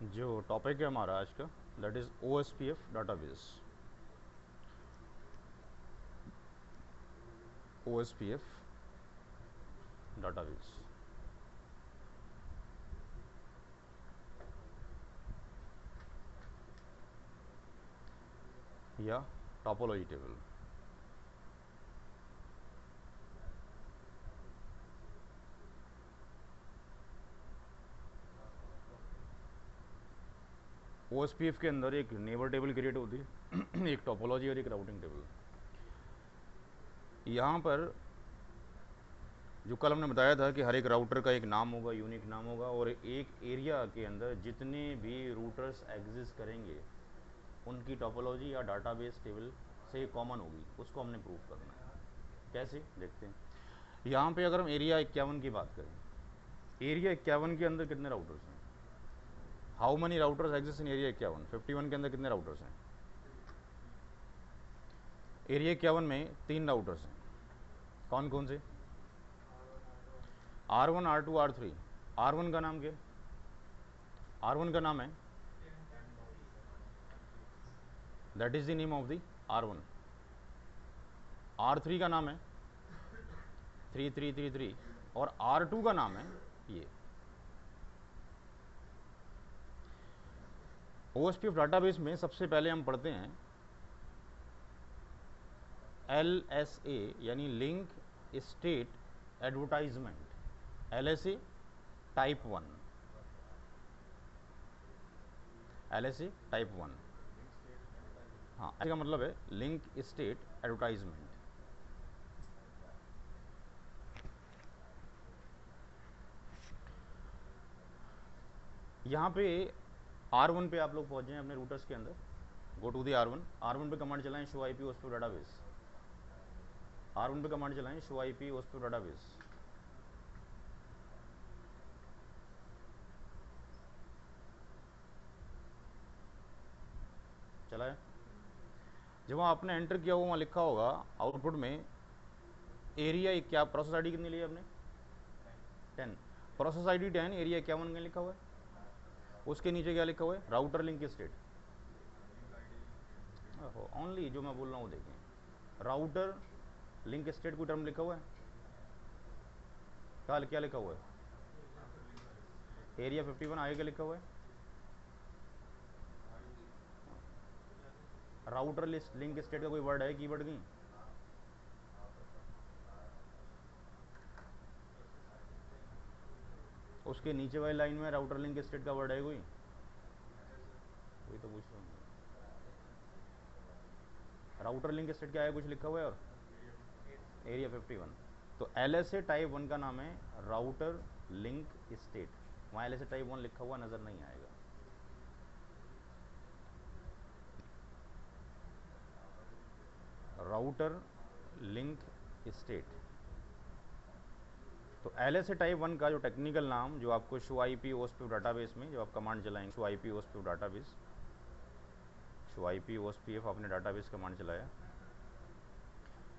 जो टॉपिक है हमारा आज का that is OSPF database. OSPF database या टोपोलॉजी टेबल। OSPF के अंदर एक नेबर टेबल क्रिएट होती है एक टोपोलॉजी और एक राउटिंग टेबल। यहाँ पर जो कल हमने बताया था कि हर एक राउटर का एक नाम होगा, यूनिक नाम होगा, और एक एरिया के अंदर जितने भी रूटर्स एग्जिस्ट करेंगे उनकी टोपोलॉजी या डाटाबेस टेबल से कॉमन होगी, उसको हमने प्रूव करना है। कैसे देखते हैं। यहाँ पे अगर हम एरिया 51 की बात करें, एरिया 51 के अंदर कितने राउटर्स हैं? How many routers exist in area 51? 51 के अंदर कितने राउटर्स हैं? एरिया 51 में 3 राउटर्स हैं। कौन कौन से? R1, R2, R3। R1 का नाम क्या? R1 का नाम है, that is the name of the R1। R3 का नाम है 3333 और R2 का नाम है ये। OSPF डाटाबेस में सबसे पहले हम पढ़ते हैं LSA यानी link state advertisement. LSA type 1, LSA type 1। हाँ, इसका मतलब है लिंक स्टेट एडवर्टाइजमेंट। यहाँ पे R1 पे आप लोग पहुँच जाएं अपने रूटर्स के अंदर। Go to the R1। R1 पे कमांड चलाएं show IP OSPF database. R1 पे कमांड चलाएं शो IP OSPF डाटाबेस। चलाए। जब वहाँ आपने एंटर किया हुआ वहाँ लिखा होगा आउटपुट में एरिया क्या, प्रोसेस आईडी कितनी ली आपने? 10। प्रोसेस आईडी 10, एरिया 51 में लिखा हुआ है। उसके नीचे क्या लिखा हुआ है? Router link state. ओनली जो मैं बोल रहा हूँ देखें, राउटर लिंक स्टेट कोई टर्म लिखा हुआ है? क्या लिखा हुआ है? एरिया 51 आगे क्या लिखा हुआ है? राउटर लिस्ट लिंक स्टेट का कोई वर्ड है, कीवर्ड की? उसके नीचे वाली लाइन में राउटर लिंक स्टेट का वर्ड है कोई? वही तो पूछ रहा हूँ। राउटर लिंक स्टेट क्या है, कुछ लिखा हुआ है? और एरिया 51। तो LSA टाइप 1 का नाम है राउटर लिंक स्टेट। वहाँ LSA टाइप 1 लिखा हुआ नज़र नहीं आएगा। Router link state. तो LSA टाइप 1 का जो टेक्निकल नाम जो आपको शो IP OSPF डाटाबेस में जो आप कमांड चलाएंगे, show IP OSPF database, show IP OSPF आपने डाटाबेस कमांड चलाया,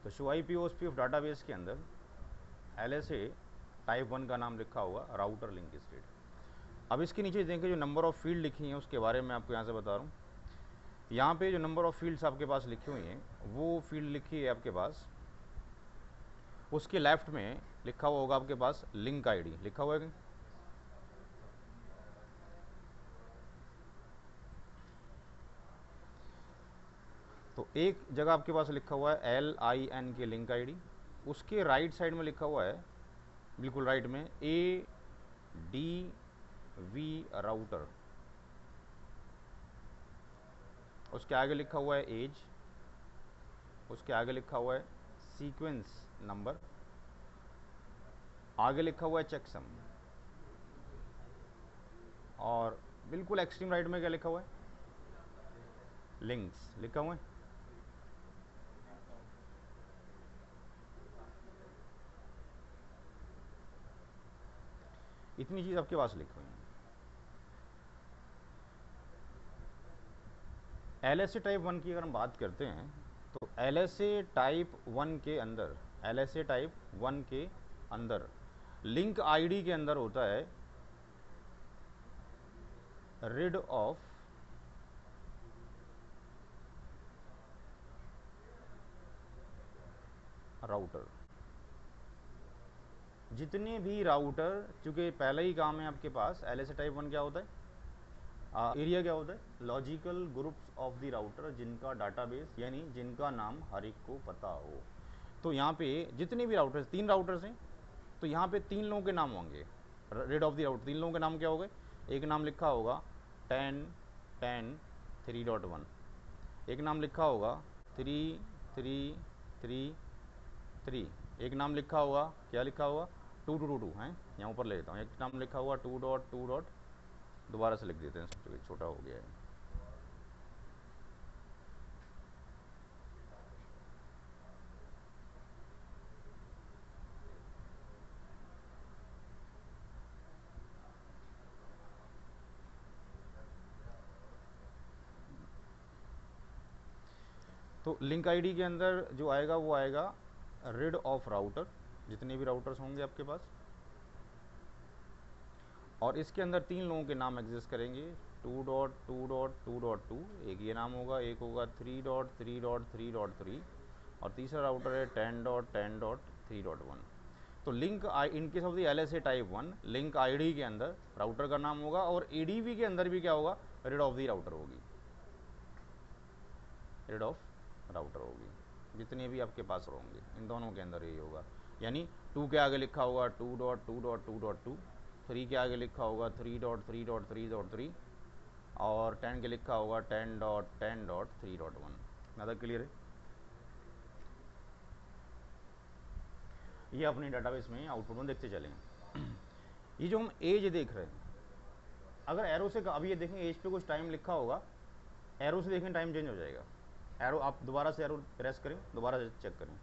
तो शो IP OSPF डाटाबेस के अंदर LSA टाइप 1 का नाम लिखा होगा राउटर लिंक स्टेट। अब इसके नीचे देखें जो नंबर ऑफ़ फील्ड लिखी हैं उसके बारे में आपको यहाँ से बता रहा हूँ। यहाँ पे जो नंबर ऑफ़ फील्ड्स आपके पास लिखी हुई हैं वो फील्ड लिखी है आपके पास, उसके लेफ्ट में लिखा हुआ होगा आपके पास लिंक आईडी लिखा हुआ है। तो एक जगह आपके पास लिखा हुआ है LIN के लिंक आईडी, उसके राइट साइड में लिखा हुआ है बिल्कुल राइट में ADV राउटर, उसके आगे लिखा हुआ है एज, उसके आगे लिखा हुआ है सीक्वेंस नंबर, आगे लिखा हुआ है चेकसम, और बिल्कुल एक्सट्रीम राइट में क्या लिखा हुआ है? लिंक्स लिखा हुआ है। इतनी चीज़ आपके पास लिखी हुई है। LSA टाइप 1 की अगर हम बात करते हैं तो LSA टाइप 1 के अंदर, LSA टाइप 1 के अंदर लिंक आईडी के अंदर होता है rid of राउटर। जितने भी राउटर, चूंकि पहला ही काम है आपके पास, LSA टाइप 1 क्या होता है, एरिया क्या होता है, logical groups of the router जिनका डाटाबेस यानी जिनका नाम हर एक को पता हो। तो यहाँ पे जितने भी राउटर्स, 3 राउटर्स हैं, तो यहाँ पे 3 लोगों के नाम होंगे। रेड ऑफ द राउटर 3 लोगों के नाम क्या हो गए, एक नाम लिखा होगा 10 10 3.1, एक नाम लिखा होगा 3 3 3 3, एक नाम लिखा होगा, क्या लिखा होगा, 2 2 2 2 है, यहाँ ऊपर ले लेता हूँ, एक नाम लिखा हुआ 2.2. दोबारा से लिख देते हैं, छोटा हो गया है। तो लिंक आईडी के अंदर जो आएगा वो आएगा रिड ऑफ राउटर, जितने भी राउटर्स होंगे आपके पास, और इसके अंदर 3 लोगों के नाम एग्जिस्ट करेंगे, 2.2.2.2, एक ये नाम होगा, एक होगा 3.3.3.3, और तीसरा राउटर है 10.10.3.1। तो link in case of the LSA type 1, link ID के अंदर राउटर का नाम होगा, और ADV के अंदर भी क्या होगा, रिड ऑफ द राउटर होगी, रिड ऑफ राउटर होगी, जितने भी आपके पास होंगे इन दोनों के अंदर यही होगा। यानी 2 के आगे लिखा होगा 2.2.2.2, 3 के आगे लिखा होगा 3.3.3.3, और 10 के लिखा होगा 10.10.3.1। ज़्यादा क्लियर है? ये अपने डाटाबेस में आउटपुट में देखते चलें। ये जो हम एज देख रहे हैं, अगर एरो से, अभी ये देखें एज पे कुछ टाइम लिखा होगा, एरो से देखें टाइम चेंज हो जाएगा। एरो आप दोबारा से एरो प्रेस करें, दोबारा से चेक करें,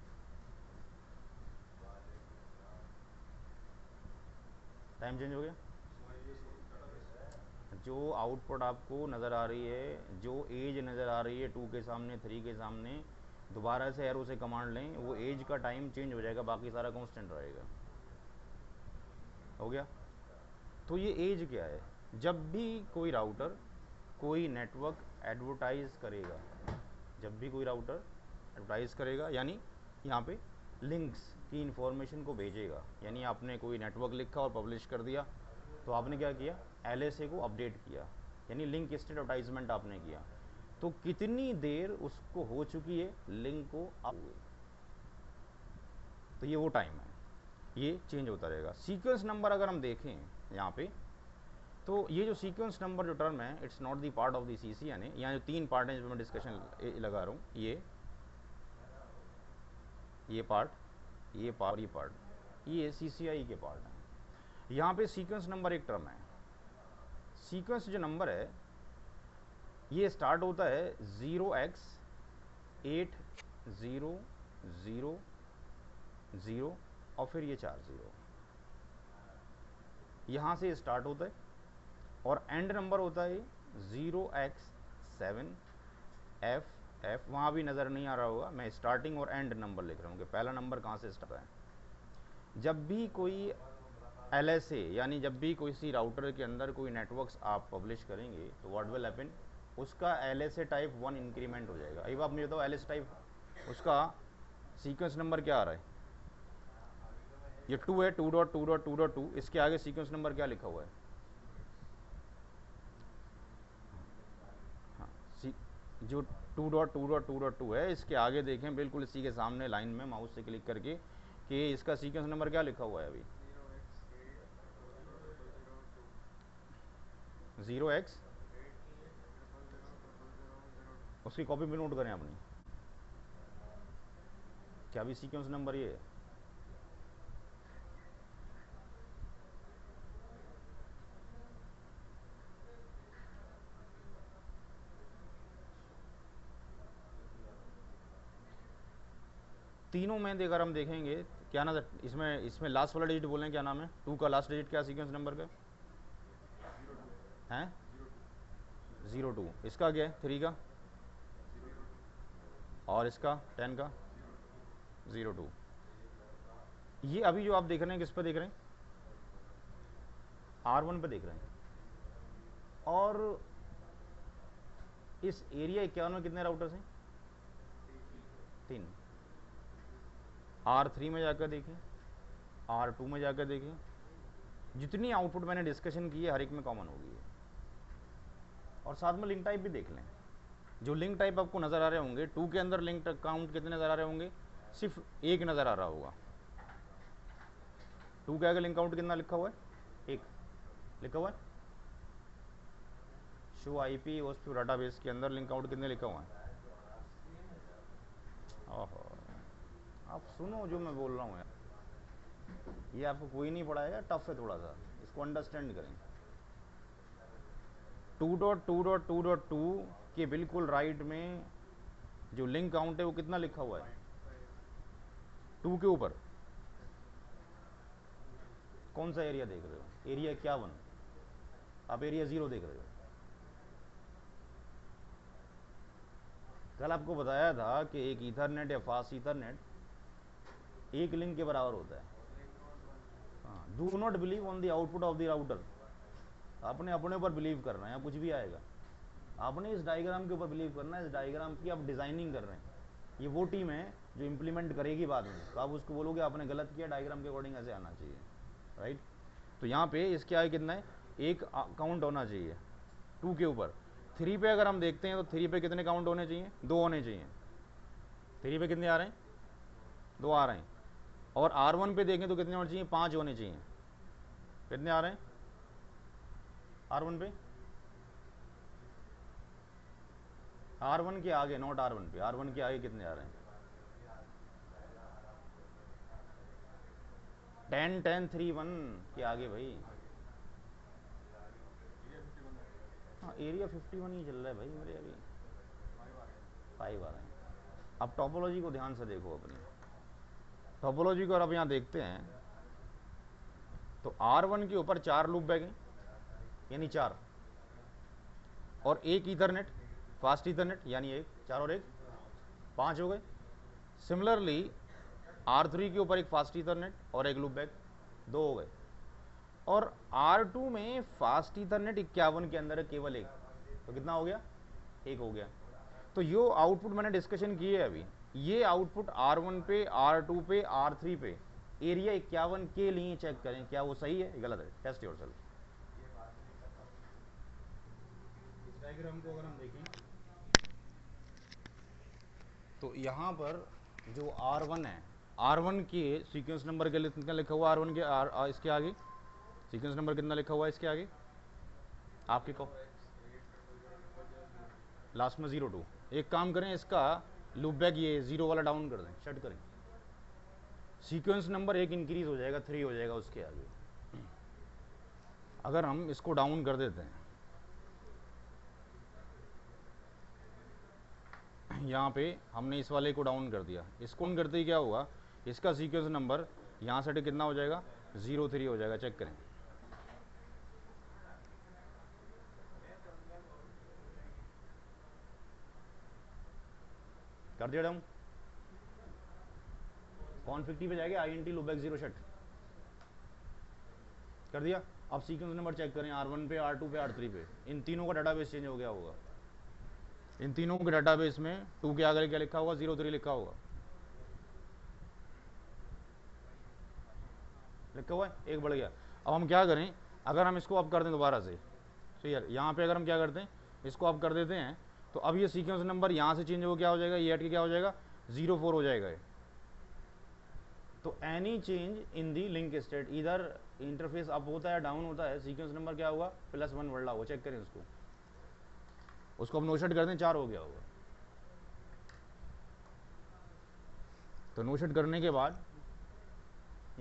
टाइम चेंज हो गया। जो आउटपुट आपको नज़र आ रही है, जो एज नज़र आ रही है 2 के सामने, 3 के सामने, दोबारा से एरो से कमांड लें, वो एज का टाइम चेंज हो जाएगा, बाकी सारा कांस्टेंट रहेगा। हो गया? तो ये एज क्या है, जब भी कोई राउटर कोई नेटवर्क एडवर्टाइज करेगा, जब भी कोई राउटर एडवर्टाइज करेगा, यानी यहाँ पे लिंक्स की इंफॉर्मेशन को भेजेगा, यानी आपने कोई नेटवर्क लिखा और पब्लिश कर दिया, तो आपने क्या किया, LSA को अपडेट किया, यानी लिंक स्टेट एडवर्टाइजमेंट आपने किया, तो कितनी देर उसको हो चुकी है लिंक को हुए, तो ये वो टाइम है, ये चेंज होता रहेगा। सीक्वेंस नंबर अगर हम देखें यहाँ पे, तो ये जो सीक्वेंस नंबर जो टर्म है, it's not the part of the CCN है। यहाँ जो 3 पार्ट हैं जिसमें मैं डिस्कशन लगा रहा हूँ, ये पार्ट, ये पार्ट, ये पार्ट, ये CCI के पार्ट हैं। यहाँ पे सीक्वेंस नंबर एक टर्म है। सीक्वेंस जो नंबर है ये स्टार्ट होता है 0x8000 और फिर ये 40, यहाँ से स्टार्ट होता है, और एंड नंबर होता है 0x7FF, वहाँ भी नज़र नहीं आ रहा होगा, मैं स्टार्टिंग और एंड नंबर लिख रहा हूँ कि पहला नंबर कहाँ से स्टार्ट है। जब भी कोई LSA यानी जब भी किसी राउटर के अंदर कोई नेटवर्क्स आप पब्लिश करेंगे, तो व्हाट विल हैपन, उसका LSA टाइप 1 इंक्रीमेंट हो जाएगा। अब आप मुझे बताओ LSA टाइप, उसका सीक्वेंस नंबर क्या आ रहा है, ये 2 है, 2.2.2.2, इसके आगे सीक्वेंस नंबर क्या लिखा हुआ है, हाँ, जो 2.2.2.2 है, इसके आगे देखें बिल्कुल इसी के सामने लाइन में माउस से क्लिक करके कि इसका सीक्वेंस नंबर क्या लिखा हुआ है, अभी 0x, उसकी कॉपी भी नोट करें अपनी, क्या भी सीक्वेंस नंबर ये है, तीनों में अगर हम देखेंगे क्या ना, इसमें लास्ट वाला डिजिट बोलें, क्या नाम है, 2 का लास्ट डिजिट क्या सीक्वेंस नंबर का है, 02, इसका क्या है 3 का, और इसका 10 का 02। ये अभी जो आप देख रहे हैं किस पे देख रहे हैं, R1 पे देख रहे हैं, और इस एरिया 51 में कितने राउटर्स हैं? 3। R3 में जाकर देखिए, R2 में जाकर देखिए, जितनी आउटपुट मैंने डिस्कशन की है हर एक में कॉमन होगी है। और साथ में लिंक टाइप भी देख लें, जो लिंक टाइप आपको नज़र आ रहे होंगे 2 के अंदर लिंक काउंट कितने नज़र आ रहे होंगे? सिर्फ एक नज़र आ रहा होगा। 2 के आगे लिंक काउंट कितना लिखा हुआ है? 1 लिखा हुआ है। शो आईपी ओएसपी डाटाबेस के अंदर लिंक काउंट कितने लिखा हुआ है? ओहो, आप सुनो जो मैं बोल रहा हूँ यार, ये आपको कोई नहीं पढ़ाएगा, टफ है थोड़ा सा, इसको अंडरस्टैंड करें। 2.2.2.2 के बिल्कुल राइट में जो लिंक काउंट है वो कितना लिखा हुआ है? 2 के ऊपर कौन सा एरिया देख रहे हो? एरिया 51, आप एरिया 0 देख रहे हो। कल आपको बताया था कि एक ईथरनेट या फास्ट ईथरनेट एक लिंक के बराबर होता है। Do not believe on the output of the router. आपने अपने ऊपर बिलीव करना है, या कुछ भी आएगा, आपने इस डायग्राम के ऊपर बिलीव करना है। इस डायग्राम की आप डिजाइनिंग कर रहे हैं, ये वो टीम है जो इंप्लीमेंट करेगी बाद में, तो आप उसको बोलोगे आपने गलत किया, डायग्राम के अकॉर्डिंग ऐसे आना चाहिए, राइट। तो यहाँ पे इसके आगे कितना है? एक काउंट होना चाहिए 2 के ऊपर। 3 पे अगर हम देखते हैं तो 3 पे कितने काउंट होने चाहिए? 2 होने चाहिए। 3 पे कितने आ रहे हैं? 2 आ रहे हैं। और R1 पे देखें तो कितने होने चाहिए? 5 होने चाहिए। कितने आ रहे हैं R1 पे? R1 के आगे, नॉट R1 पे, R1 के आगे कितने आ रहे हैं? 10 10 3 1 के आगे भाई। हाँ, एरिया 51 ही चल रहा है भाई मेरे, अभी 5 आ रहे हैं। अब टोपोलॉजी को ध्यान से देखो, अपनी टोपोलॉजी को। और अब यहाँ देखते हैं तो R1 के ऊपर 4 लूप बैग हैं, यानी 4, और एक ईथरनेट, फास्ट ईथरनेट, यानी 1, 4 और 1 5 हो गए। सिमिलरली R3 के ऊपर एक फास्ट ईथरनेट और एक लूप बैग, 2 हो गए। और R2 में फास्ट ईथरनेट 51 के अंदर है केवल 1, तो कितना हो गया? 1 हो गया। तो यो आउटपुट मैंने डिस्कशन की है अभी, ये आउटपुट R1 पे, R2 पे, R3 पे एरिया 51 के लिए चेक करें क्या वो सही है गलत है। Test yourself. इस डायग्राम को अगर हम देखें तो यहाँ पर जो R1 है, R1 के सीक्वेंस नंबर के लिए कितना लिखा हुआ? R1 के इसके आगे सीक्वेंस नंबर कितना लिखा हुआ है? इसके आगे आपके को लास्ट में 02। एक काम करें, इसका लूप बैक ये 0 वाला डाउन कर दें, शट करें, सीक्वेंस नंबर एक इंक्रीज हो जाएगा, 3 हो जाएगा उसके आगे। अगर हम इसको डाउन कर देते हैं, यहाँ पे हमने इस वाले को डाउन कर दिया, इसको ऑन करते ही क्या होगा? इसका सीक्वेंस नंबर यहाँ से कितना हो जाएगा? 03 हो जाएगा। चेक करें, कर दिया डाउन। कौन 50 पे जाएगा? INT लूप बैक 0 शट कर दिया। अब सीक्वेंस नंबर चेक करें, R1 पे, R2 पे, R3 पे, इन तीनों का डाटाबेस चेंज हो गया होगा। इन तीनों के डाटाबेस में 2 के आगे क्या लिखा होगा? 03 लिखा होगा, लिखा हुआ है, एक बढ़ गया। अब हम क्या करें, अगर हम इसको अब कर दें दोबारा से, तो यार यहाँ पे अगर हम क्या करते हैं, इसको अब कर देते हैं, तो अब ये सीक्वेंस नंबर यहाँ से चेंज हो क्या हो जाएगा? ये हट के क्या हो जाएगा? 04 हो जाएगा। तो any change in the link state, इधर इंटरफेस अप होता है डाउन होता है, सीक्वेंस नंबर क्या होगा? +1 बढ़ रहा होगा। चेक करें उसको अब नो शट कर दें, 4 हो गया होगा। तो नो शट करने के बाद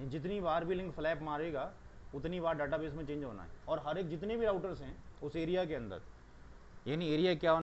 जितनी बार भी लिंक फ्लैप मारेगा उतनी बार डाटाबेस में चेंज होना है, और हर एक जितने भी राउटर्स हैं उस एरिया के अंदर, यानी एरिया क्या